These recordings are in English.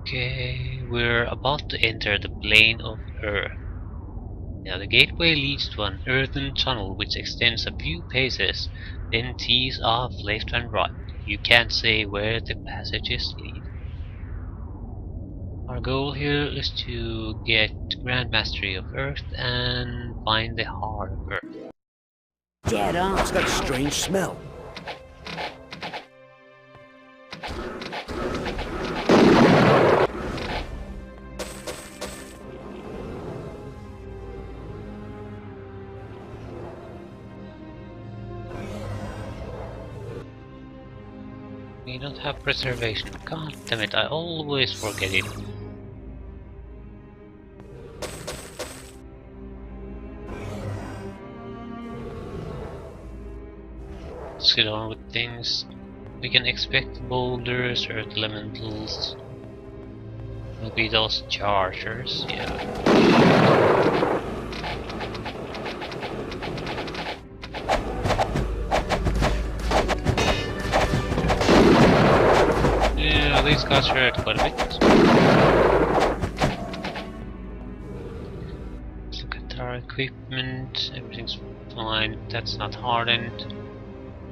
Okay, we're about to enter the plane of Earth. Now the gateway leads to an earthen tunnel which extends a few paces, then tees off left and right. You can't say where the passages lead. Our goal here is to get grandmastery of Earth and find the heart of Earth. Dead on. What's that strange smell? We don't have preservation. God damn it, I always forget it. Let's get on with things. We can expect boulders, earth elementals. Maybe those chargers, yeah. Yeah, these guys hurt quite a bit. Let's look at our equipment. Everything's fine. That's not hardened.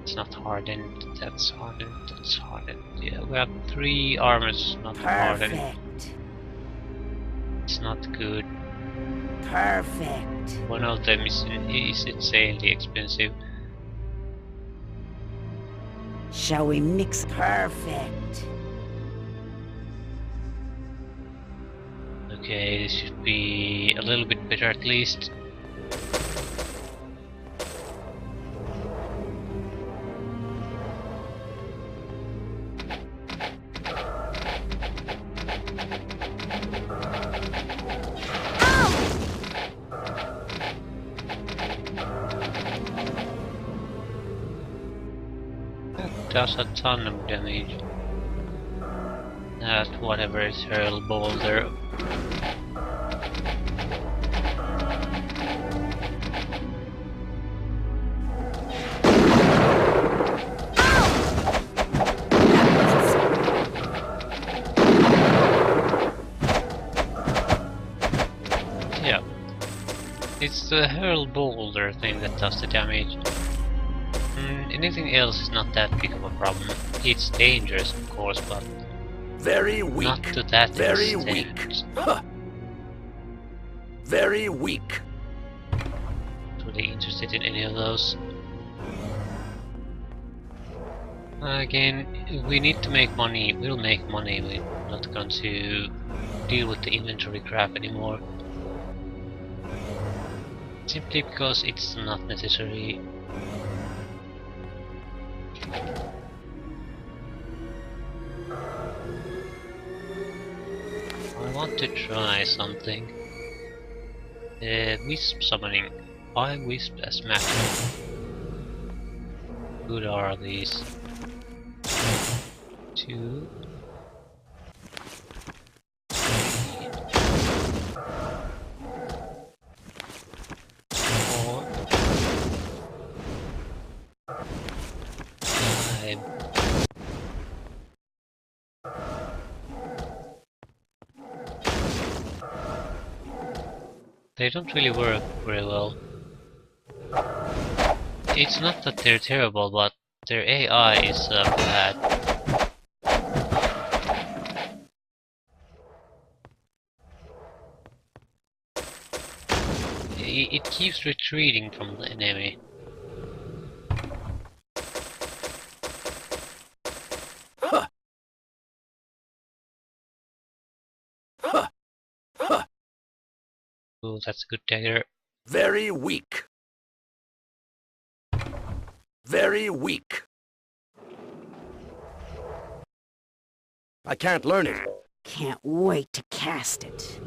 It's not hardened. That's hardened. That's hardened. Yeah, we have 3 armors not hardened. Perfect. It's not good. Perfect. One of them is insanely expensive. Shall we mix? Perfect. Okay, this should be a little bit better at least. That does a ton of damage. That whatever is hurl boulder. Yeah. It's the hurl boulder thing that does the damage. Anything else is not that big of a problem. It's dangerous, of course, but Very weak. not to that Very extent. weak. Huh. Very weak. Not really interested in any of those. Again, we need to make money. We'll make money. We're not going to deal with the inventory crap anymore. Simply because it's not necessary. I want to try something. Wisp summoning. 5 wisp as maximum. Good are these? 2. 4. 5. They don't really work very well. It's not that they're terrible, but their AI is bad. It keeps retreating from the enemy. Huh. Huh. Huh. Oh, that's a good dagger. Very weak. Very weak. I can't learn it. Can't wait to cast it.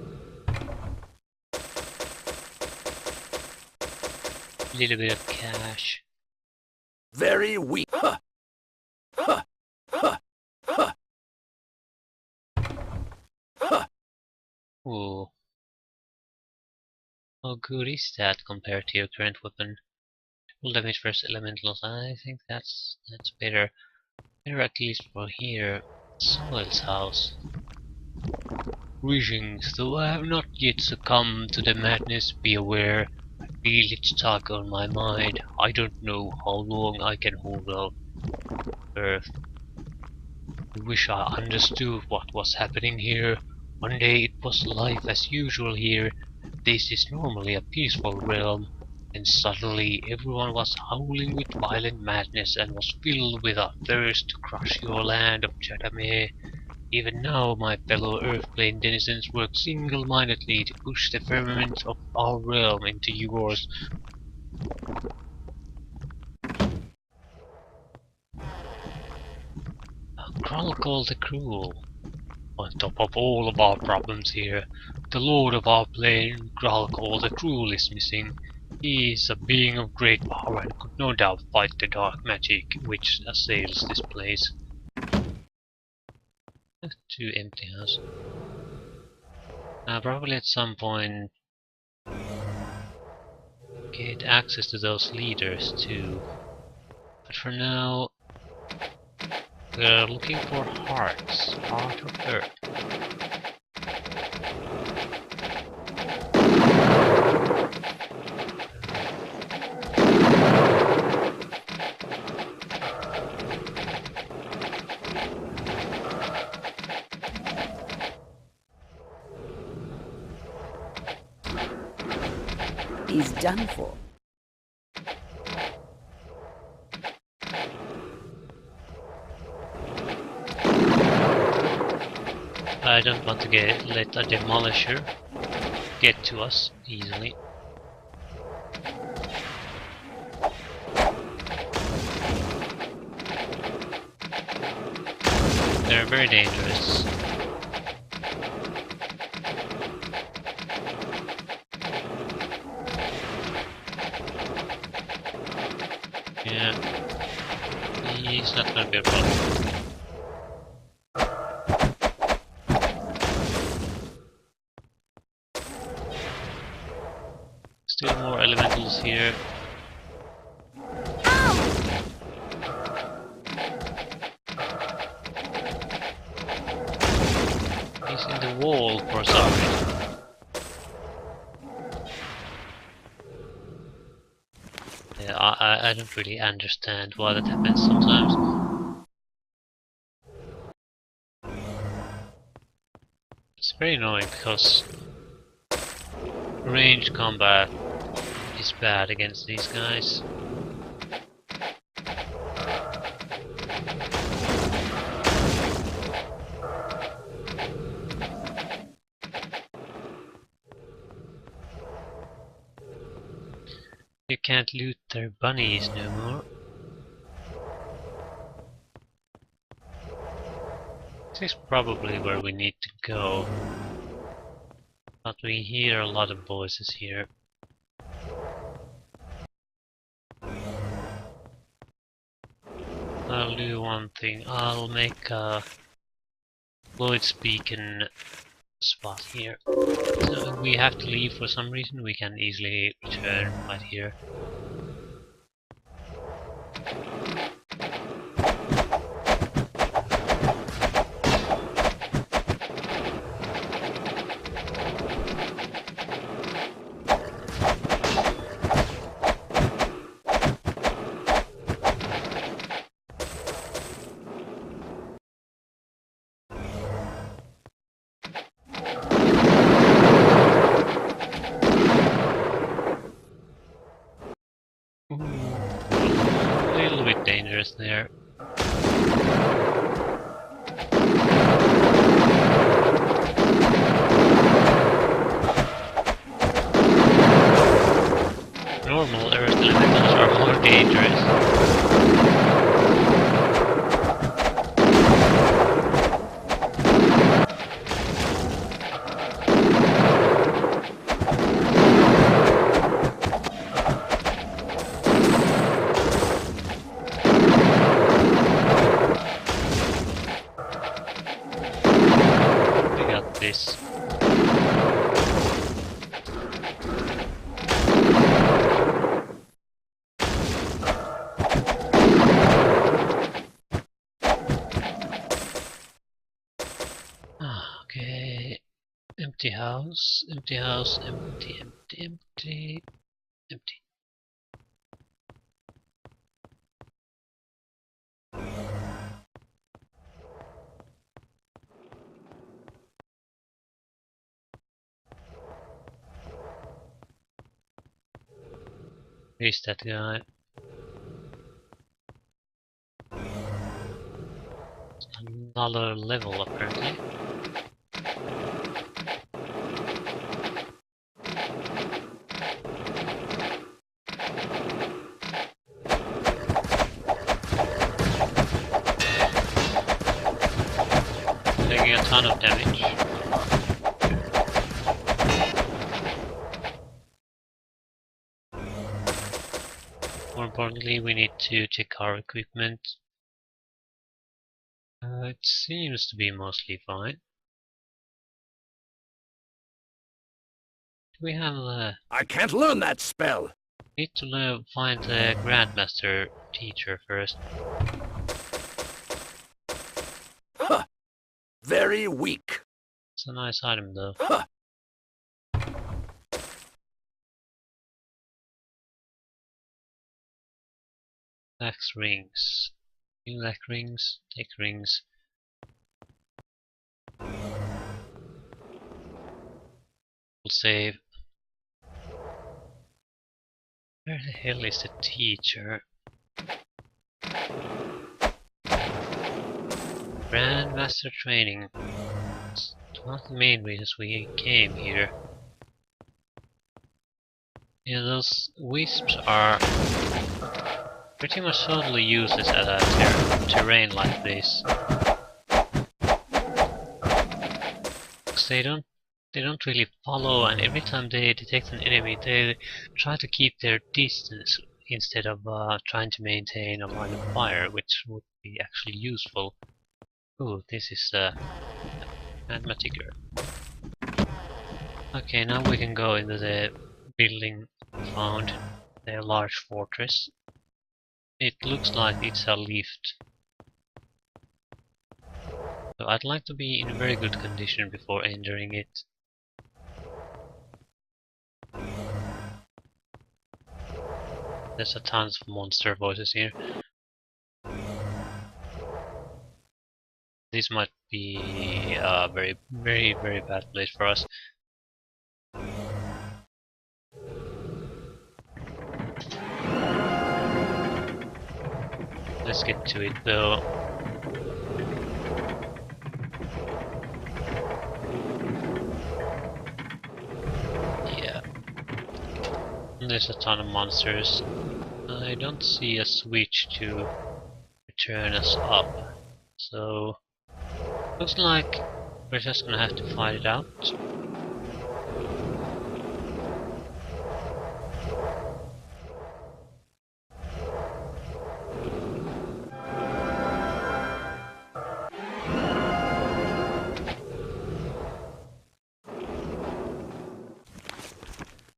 A little bit of cash. Very weak. Huh. Huh. Huh. Huh. Huh. Ooh. How good is that compared to your current weapon? Full damage versus elementals. I think that's better. Better at least for here. Soil's house. Greetings, though I have not yet succumbed to the madness, be aware. I feel it tug on my mind. I don't know how long I can hold out. Earth. I wish I understood what was happening here. One day it was life as usual here. This is normally a peaceful realm. And suddenly everyone was howling with violent madness and was filled with a thirst to crush your land of Chadame. Even now, my fellow Earthplane denizens work single-mindedly to push the firmament of our realm into yours. Chronicle the Cruel. On top of all of our problems here, the lord of our plane, Gralkol the Cruel, is missing. He is a being of great power and could no doubt fight the dark magic which assails this place. To empty house. Probably at some point get access to those leaders too. But for now, we're looking for hearts, heart of earth. He's done for. I don't want to let a demolisher get to us easily. They're very dangerous. Yeah, he's not gonna be a problem. Still more elementals here. He's in the wall for some reason. Yeah, I don't really understand why that happens sometimes. It's very annoying because range combat is bad against these guys. You can't loot their bunnies no more. This is probably where we need to go. But we hear a lot of voices here. I'll do one thing. I'll make a Lloyd's Beacon spot here. So if we have to leave for some reason, we can easily return right here. A little bit dangerous there. Normal earth elementals are more dangerous. This. Okay. Empty house, empty house, empty, empty, empty, empty. Where's that guy? Another level apparently. Taking a ton of damage. More importantly, we need to check our equipment. It seems to be mostly fine. We have I can't learn that spell. need to find the grandmaster teacher first. Huh. Very weak. It's a nice item though. Huh. Lax rings. You lack rings, take rings. We'll save. Where the hell is the teacher? Grandmaster training. It's one of the main reasons we came here. Yeah, those wisps are pretty much totally useless at a terrain like this. Because they don't really follow, and every time they detect an enemy they try to keep their distance instead of trying to maintain a line of fire, which would be actually useful. Ooh, this is mathematic girl. Okay, now we can go into the building we found, the large fortress. It looks like it's a lift. So I'd like to be in very good condition before entering it. There's a tons of monster voices here. This might be a very, very, very bad place for us. Let's get to it though. Yeah. There's a ton of monsters. I don't see a switch to return us up. So looks like we're just gonna have to fight it out.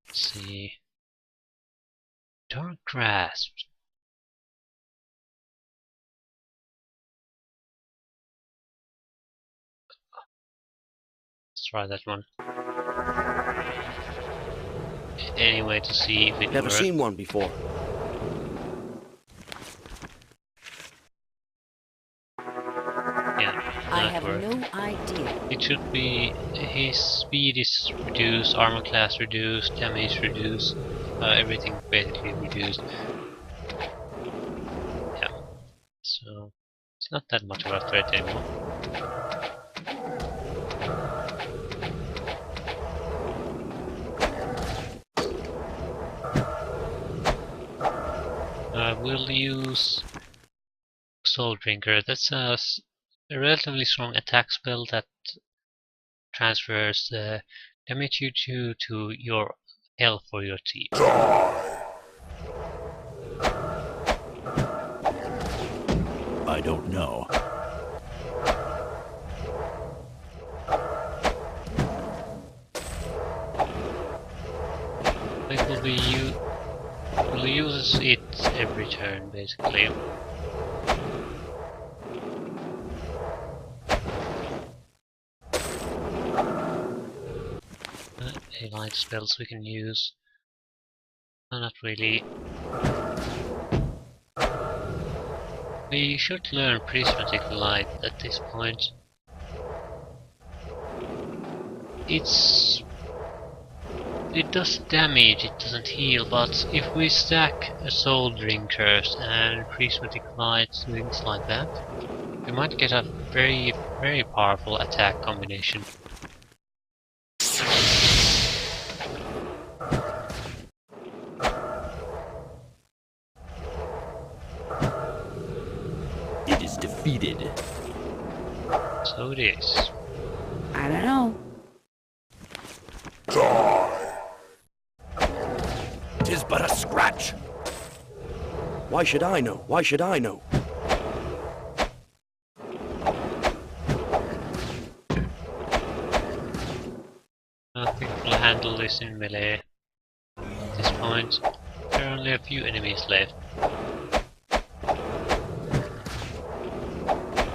Let's see. Dark grasp. Let's try that one. Anyway, to see if it Never works. seen one before. Yeah, I that have worked. no idea. It should be his speed is reduced, armor class reduced, damage reduced, everything basically reduced. Yeah, so it's not that much of a threat anymore. We'll use Soul Drinker. That's a relatively strong attack spell that transfers the damage you do to your health for your team. I don't know. It will use it every turn basically. any light spells we can use. Not really. We should learn prismatic light at this point. It does damage, it doesn't heal, but if we stack a soul drinkers and prismatic lights, things like that, we might get a very, very powerful attack combination. It is defeated. So it is. I don't know. Tis but a scratch. Why should I know? Why should I know? I think we'll handle this in melee. At this point, there are only a few enemies left.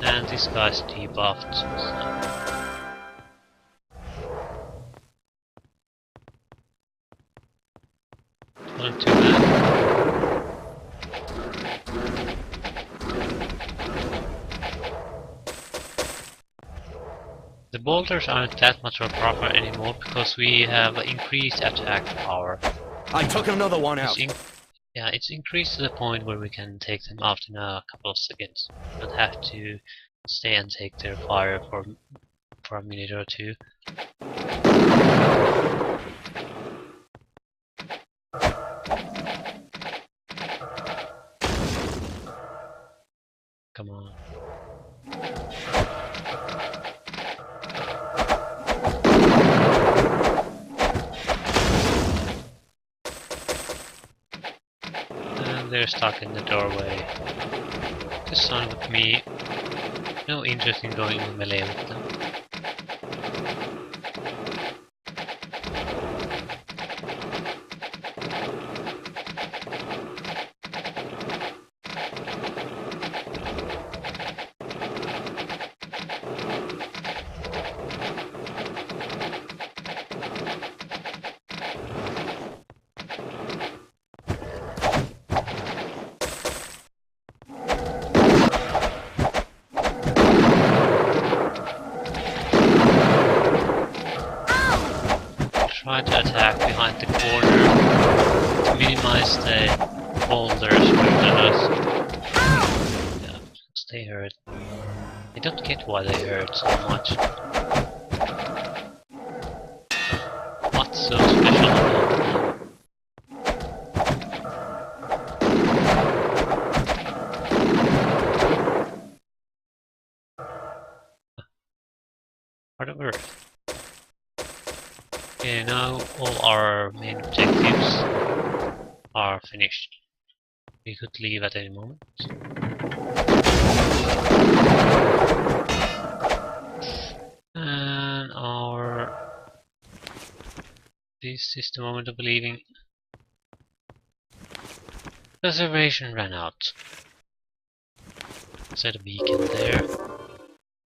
And this guy's debuffed. So. Not too bad. The bolters aren't that much of a problem anymore because we have increased attack power. I took another one out. Yeah, it's increased to the point where we can take them out in a couple of seconds. Don't have to stay and take their fire for a minute or two. Come on. And they're stuck in the doorway. Just son of me. No interest in going in melee with them. Try to attack behind the corner to minimize the boulders further us. Yeah, because they hurt. I don't get why they hurt so much. What's so special about them? Part of Earth. Okay, now all our main objectives are finished. We could leave at any moment. And this is the moment of leaving. Preservation ran out. Set a beacon there.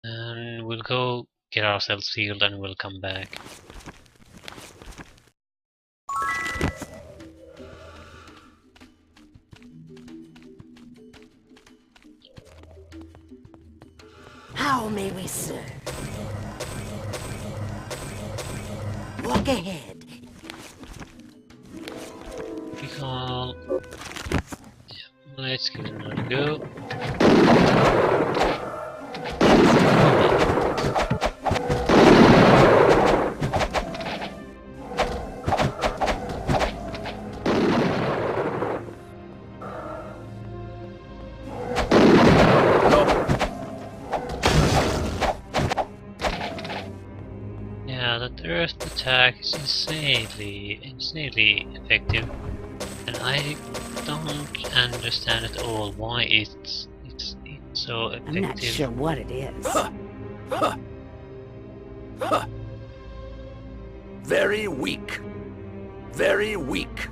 And we'll go get ourselves healed and we'll come back. How may we serve? Walk ahead. Recall. Yeah, let's give it another go. That earth attack is insanely effective, and I don't understand at all why it's so effective. I'm not sure what it is. Very weak. Very weak.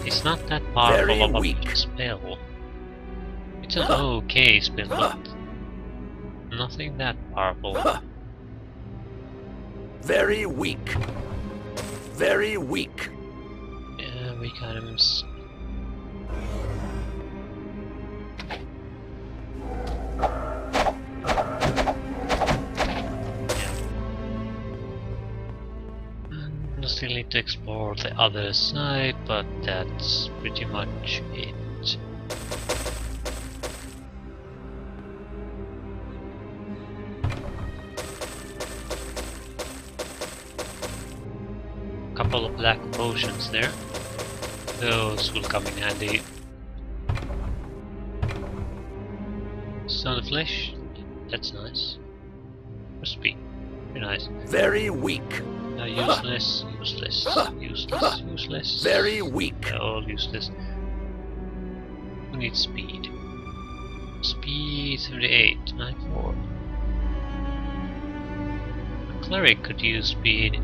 It's not that powerful Very of a weak. spell. It's an okay spell, but Nothing that powerful. Very weak. Very weak. Yeah, weak items. I still need to explore the other side, but that's pretty much it. Couple of black potions there. Those will come in handy. Stone of flesh. That's nice. Recipe. Very nice. Very weak. Useless, useless, useless, useless. Very weak. They're all useless. We need speed. Speed 78, 94. A cleric could use speed.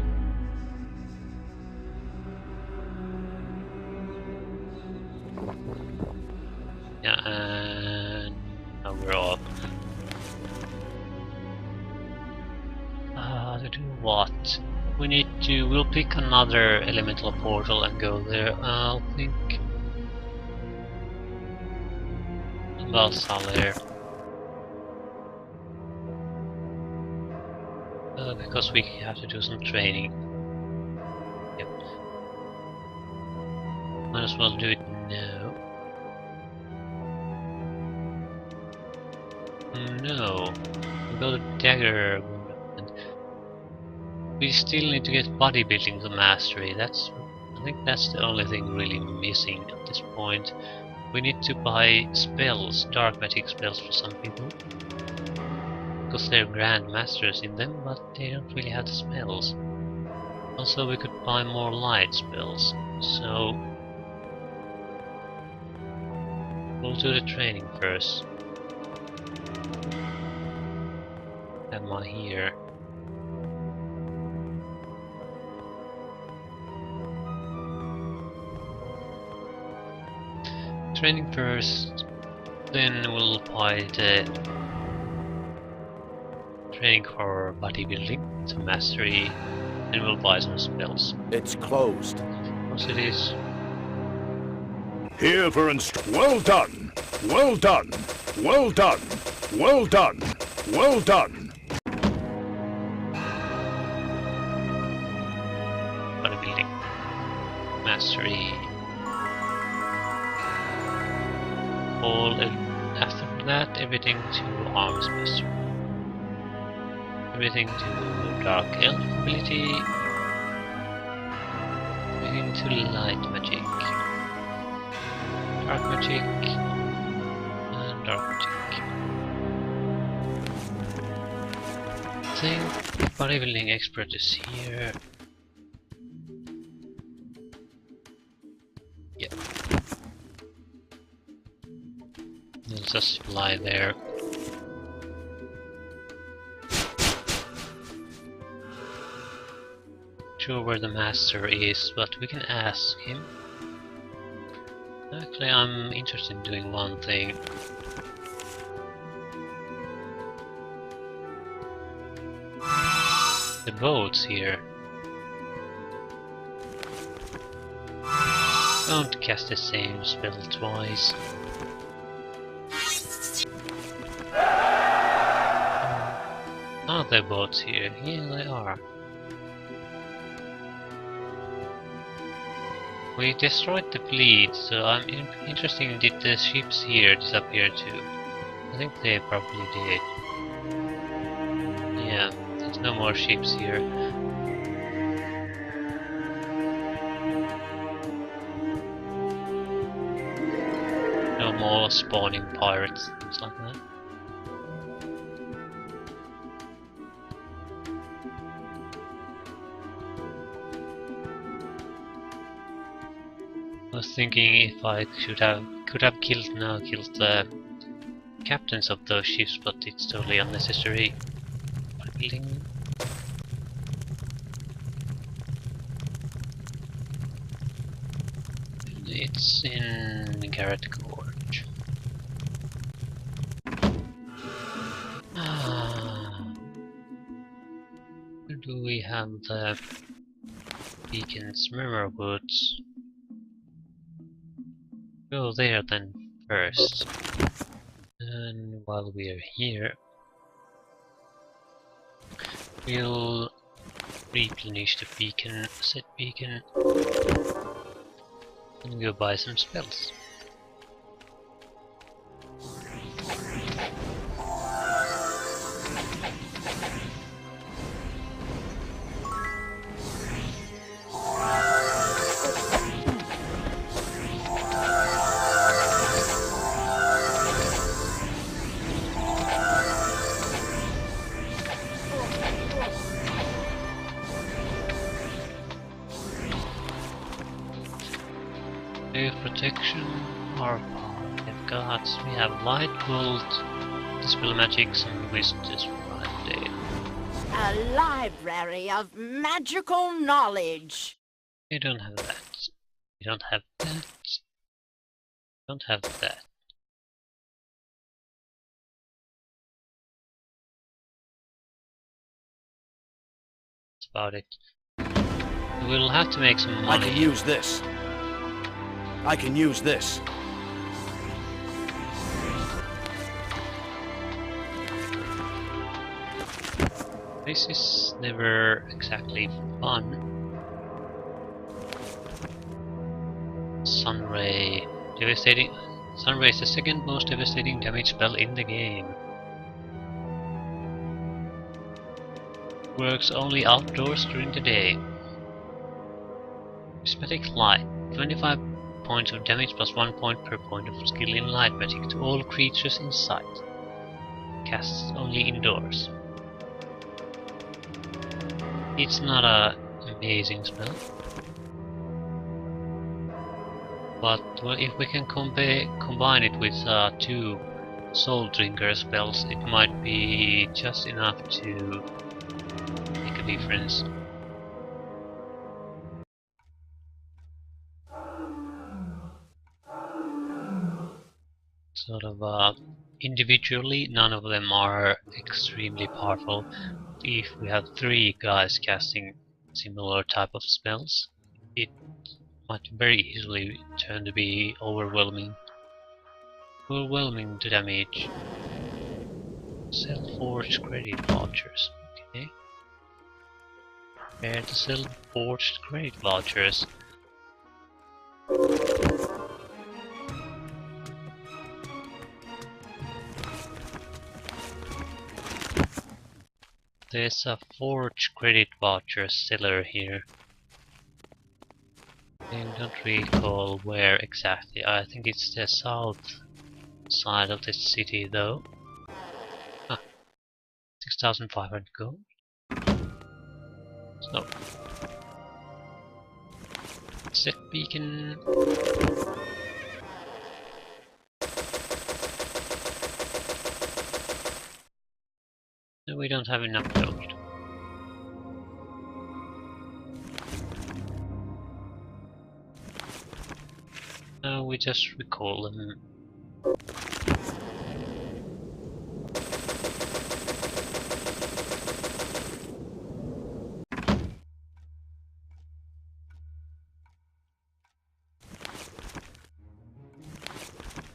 Yeah, and now we're off. To do what? We'll pick another elemental portal and go there. I'll think about Salair. Because we have to do some training. Yep. Might as well do it now. No. We'll go to Dagger. We still need to get bodybuilding to mastery. I think that's the only thing really missing at this point. We need to buy spells, dark magic spells for some people. Because they're grandmasters in them, but they don't really have the spells. Also, we could buy more light spells. So we'll do the training first. Am I here? Training first, then we'll buy the training for bodybuilding, to mastery, and we'll buy some spells. It's closed. Of course it is. Here for well done. Well done. Well done. Well done. Well done. Bodybuilding. Mastery. After that, everything to arms mastery. Everything to dark elf ability. Everything to light magic. Dark magic. And dark magic. I think bodybuilding expert is here. Yep. We'll just fly there. Sure where the master is, but we can ask him. Actually, I'm interested in doing one thing. The boats here. Don't cast the same spell twice. Are there boats here? Yeah, they are. We destroyed the fleet, so I'm interested in did the ships here disappear too? I think they probably did. Yeah, there's no more ships here. No more spawning pirates, things like that. I was thinking if I could have killed the captains of those ships, but it's totally unnecessary. Building. It's in Garrett Gorge. do we have the beacon's murmur woods? Go there then first. And while we are here, we'll replenish the beacon, set beacon, and go buy some spells. Protection, our five gods. We have light bolt, dispel magics, and wisdom right A library of magical knowledge. We don't have that. We don't have that. Don't have that. That's about it. We'll have to make some money. I can use this. I can use this. This is never exactly fun. Sunray. Devastating. Sunray is the second most devastating damage spell in the game. Works only outdoors during the day. Prismatic Light. 25 points of damage plus 1 point per point of skill in light magic to all creatures in sight. Casts only indoors. It's not a amazing spell, but well, if we can combine it with 2 Soul Drinker spells, it might be just enough to make a difference. Sort of individually, none of them are extremely powerful. If we have 3 guys casting similar type of spells, it might very easily turn to be overwhelming. Overwhelming to damage. Sell forged credit vouchers. Okay. Prepare to sell forged credit vouchers. There's a forged credit voucher seller here. I don't recall where exactly. I think it's the south side of the city though. 6,500 gold. So, set beacon. No, we don't have enough gold. No, we just recall them.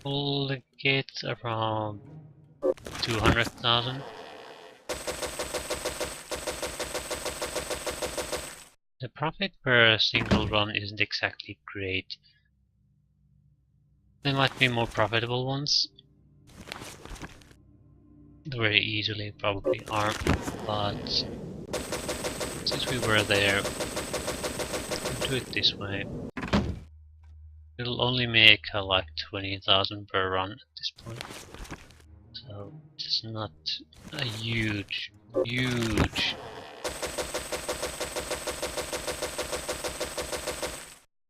We'll get around 200,000. The profit per single run isn't exactly great. There might be more profitable ones. Very easily probably are, but since we were there, we'll do it this way. It'll only make like 20,000 per run at this point. So it's not a huge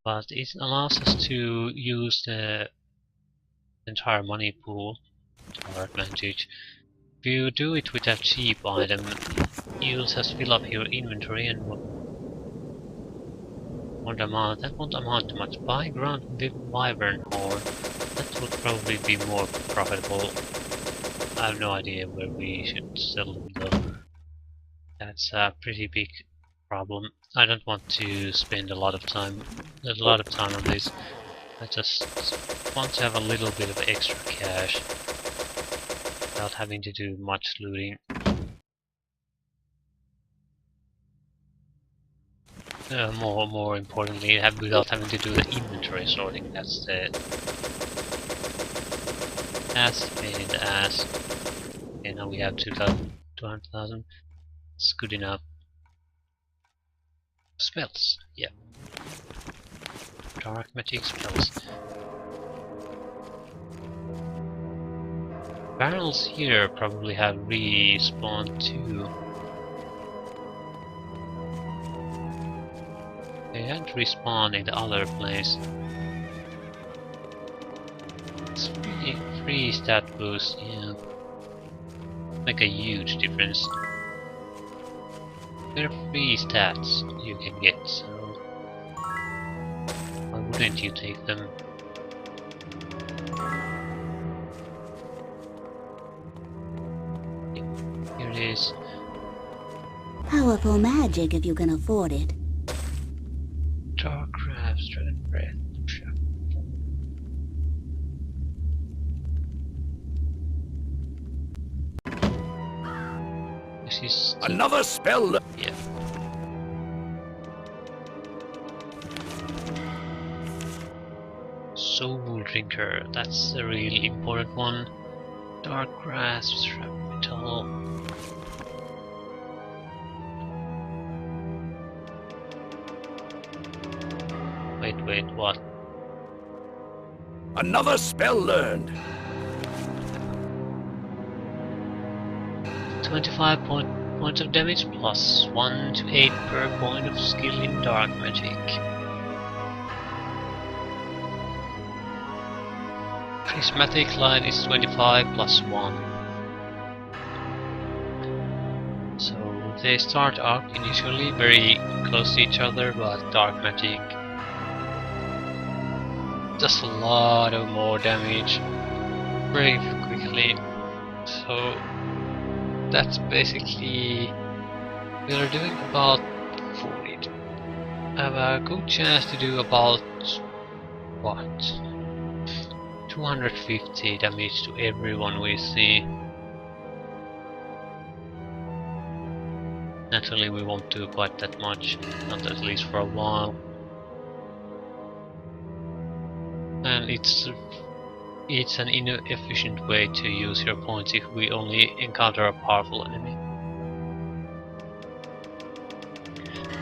but it allows us to use the entire money pool to our advantage. If you do it with a cheap item, you'll just fill up your inventory and that won't amount to much. Buy ground wyvern horn. That would probably be more profitable. I have no idea where we should sell them though. That's a pretty big problem. I don't want to spend a lot of time on this. I just want to have a little bit of extra cash without having to do much looting. More importantly, without having to do the inventory sorting. That's the pain in the ass. Okay, now we have 200,000. It's good enough. Spells, yeah. Dark magic spells. Barrels here probably have respawned too. They had respawned in the other place. It's free stat boost, yeah. Make a huge difference. They're free stats you can get, so why wouldn't you take them? Here it is. Powerful magic if you can afford it. Dark crabs, dread breath. This is Another spell. yeah. Soul Drinker, that's a really important one. Dark Grasp, Metal. Wait, what? Another spell learned. 25 points of damage plus 1 to 8 per point of skill in dark magic. Prismatic light is 25 plus 1. So they start out initially very close to each other, but dark magic does a lot of more damage very quickly. So that's basically we are doing about 40. I have a good chance to do about what? 250 damage to everyone we see. Naturally we won't do quite that much, not at least for a while. And it's an inefficient way to use your points if we only encounter a powerful enemy.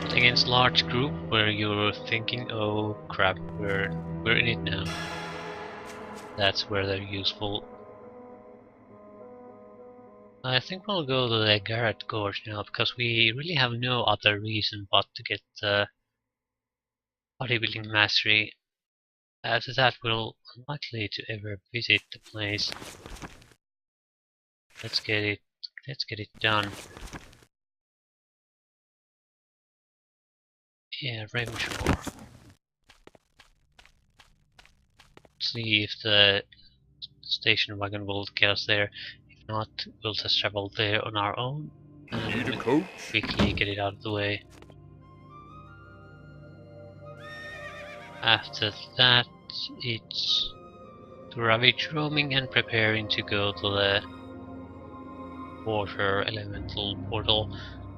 But against large group where you're thinking, oh crap, we're in it now. That's where they're useful. I think we'll go to the Garrett Gorge now, because we really have no other reason but to get the bodybuilding mastery. After that we're unlikely to ever visit the place. Let's get it done. Yeah, Ravenshaw. See if the station wagon will get us there. If not, we'll just travel there on our own Need a and coach? quickly get it out of the way. After that, it's to ravage roaming and preparing to go to the water elemental portal.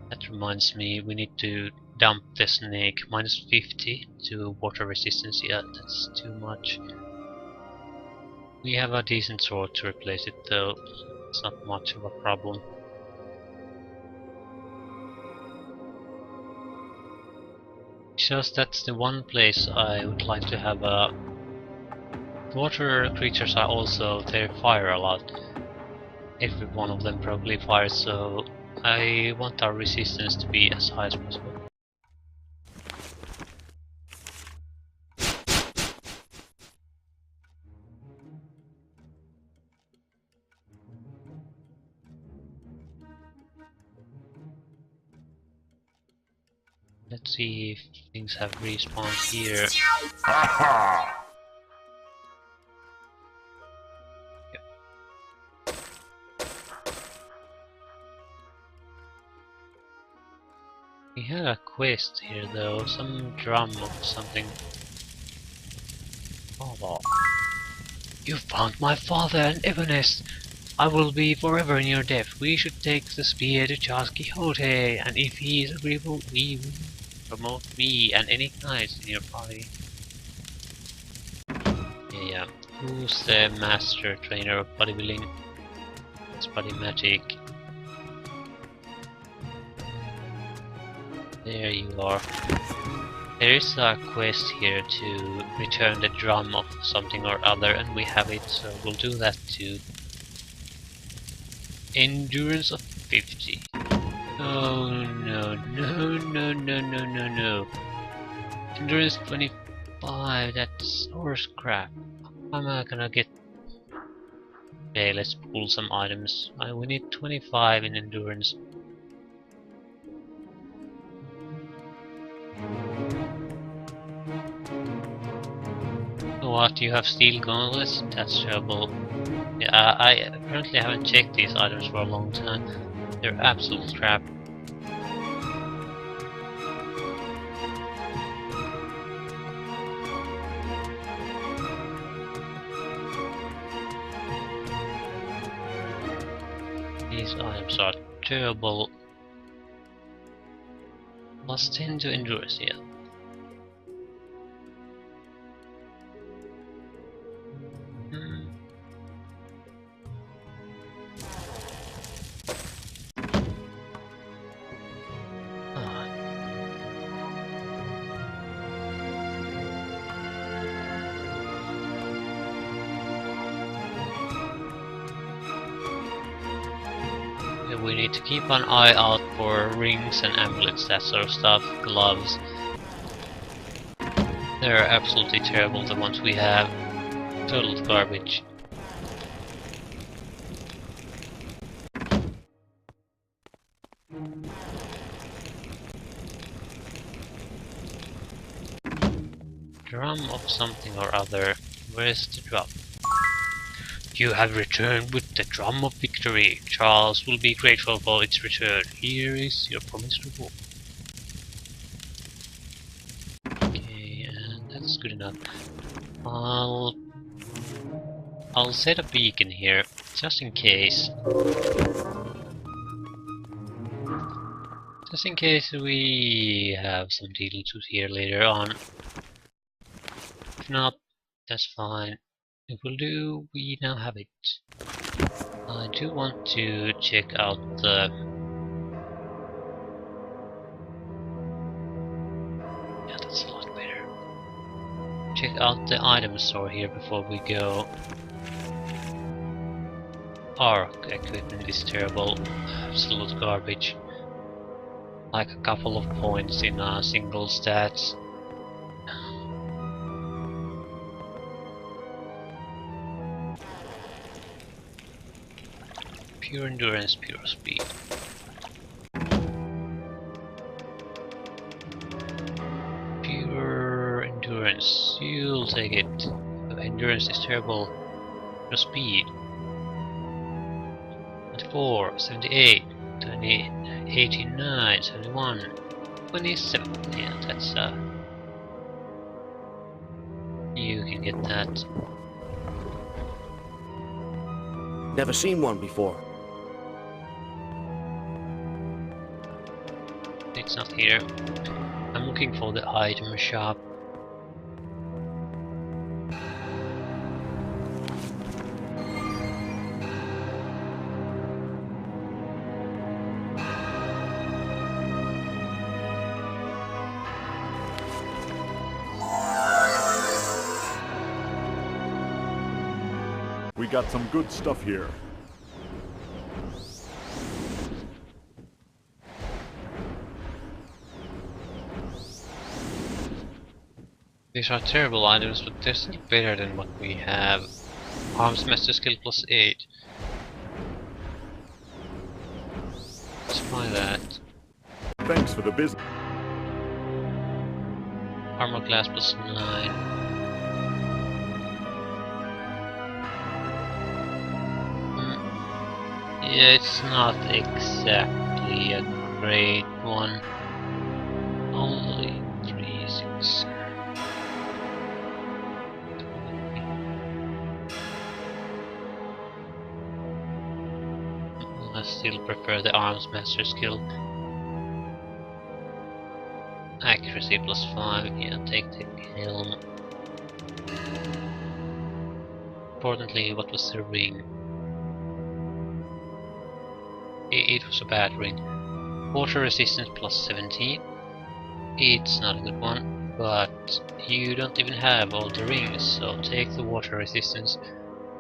That reminds me, we need to dump the snake. Minus 50 to water resistance. Yeah, that's too much. We have a decent sword to replace it though. It's not much of a problem. Just that's the one place I would like to have a... Water creatures are also, they fire a lot. Every one of them probably fires, so I want our resistance to be as high as possible. Let's see if things have respawned here. Aha! We had a quest here though, some drum or something. Oh, wow. You found my father and Evanes! I will be forever in your debt. We should take the spear to Charles Quixote, and if he is agreeable, we will promote me and any knights in your party. Yeah. Who's the master trainer of bodybuilding? It's body magic. There you are. There is a quest here to return the drum of something or other, and we have it, so we'll do that too. Endurance of 50. Oh no, no, no, no, no, no, no. Endurance 25, that's horse crap. How am I gonna get... Okay, let's pull some items. We need 25 in endurance. What, you have steel gauntlets? That's terrible. Yeah, I apparently haven't checked these items for a long time. They're absolute crap. These items are terrible. Plus 10 to endurance, yeah. We need to keep an eye out for rings and amulets, that sort of stuff, gloves. They're absolutely terrible, the ones we have. Total garbage. Drum of something or other. Where's the drum? You have returned with the drum of victory. Charles will be grateful for its return. Here is your promised reward. Okay, and that's good enough. I'll set a beacon here, just in case. Just in case we have some deal to here later on. If not, that's fine. It will do, we now have it. I do want to check out the... Yeah, that's a lot better. Check out the item store here before we go. Arc equipment is terrible, absolute garbage. Like a couple of points in a single stats. Pure endurance, pure speed. Pure endurance, you'll take it. Endurance is terrible. Pure speed. 24, 78, 20, 89, 71, 27. Yeah, that's you can get that. Never seen one before. It's not here. I'm looking for the item shop. We got some good stuff here. These are terrible items, but they're still better than what we have. Arms Master skill plus 8. Let's try that. Thanks for the business. Armor class plus 9. Yeah, it's not exactly a great one. I still prefer the arms master skill. Accuracy +5, yeah, take the helm. Importantly, what was the ring? It was a bad ring. Water resistance +17. It's not a good one, but you don't even have all the rings, so take the water resistance.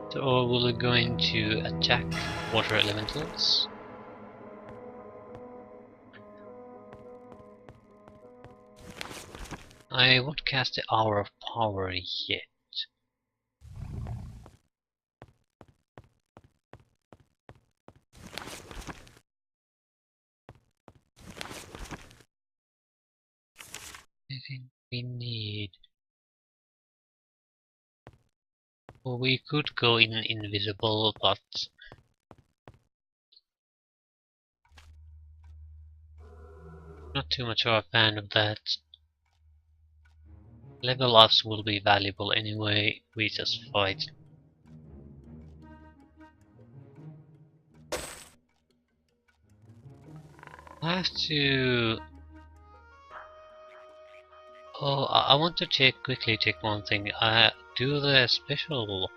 So we're going to attack water elementals. I won't cast the Hour of Power yet. I think we need... Well, we could go in invisible, but... Not too much of a fan of that. Level ups will be valuable anyway, we just fight. I have to... Oh, I want to quickly check one thing. Do the special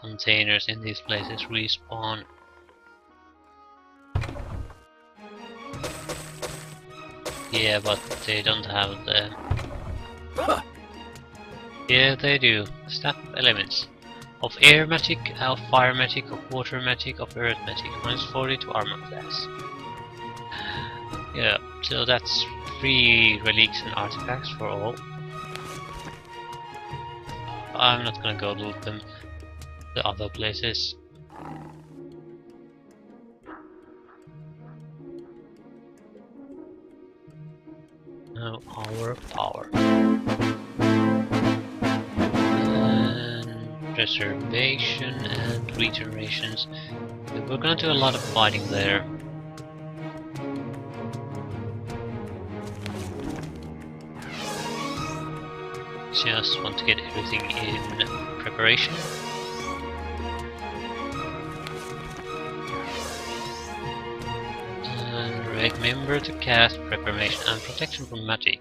containers in these places respawn? Yeah, but they don't have the... Yeah, they do. Staff of elements. Of air magic, of fire magic, of water magic, of earth magic. -40 to armor class. Yeah, so that's 3 relics and artifacts for all. I'm not gonna go loot them the other places. Now Hour of Power. And preservation and regenerations. We're gonna do a lot of fighting there. Just want to get everything in preparation. And remember to cast preparation and protection from magic.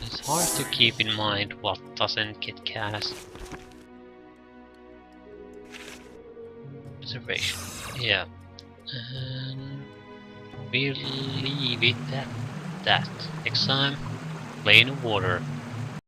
It's hard to keep in mind what doesn't get cast. Preservation, yeah. And we'll leave it at that. Next time, plane of water.